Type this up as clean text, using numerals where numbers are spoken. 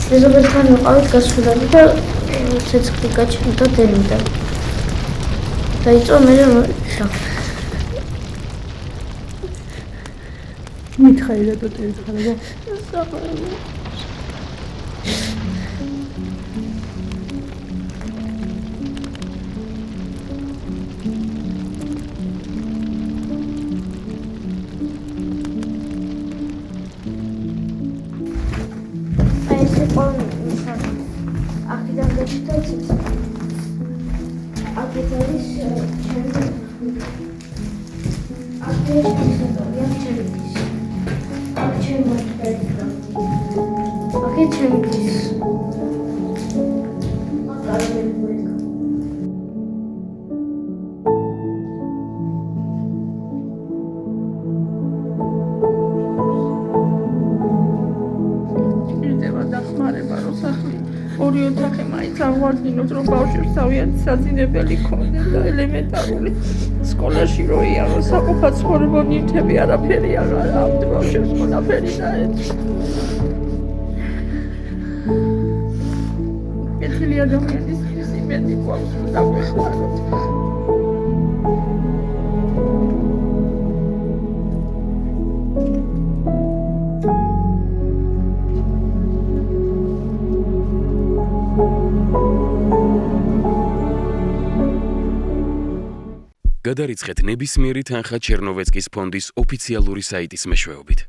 მეზობელთან ვიყავით გასვლები და ცეცხლი გაჩნდა დენიდან. დაიწყო მე მითხარი რატო წერცხალება? აქედან გაჩნდა ცეცხლი. აქეთ არის ჩემი ორი ოთახი მაინც აღვარდინოთ, რომ ბავშვებს თავიანთი საძინებელი ქონდეს და ელემენტარული სკოლაში რო იარო საყოფა ცხოვრება ნივთები არაფერი აღარ ამ ბავშვებს ყველაფერი დაეწვა. კეთილი ადამიანის იმედი გვაქვს რომ დავეხმაროთ. გადარიცხეთ ნებისმიერი თანხა ჩერნოვეცკის ფონდის ოფიციალური საიტის მეშვეობით.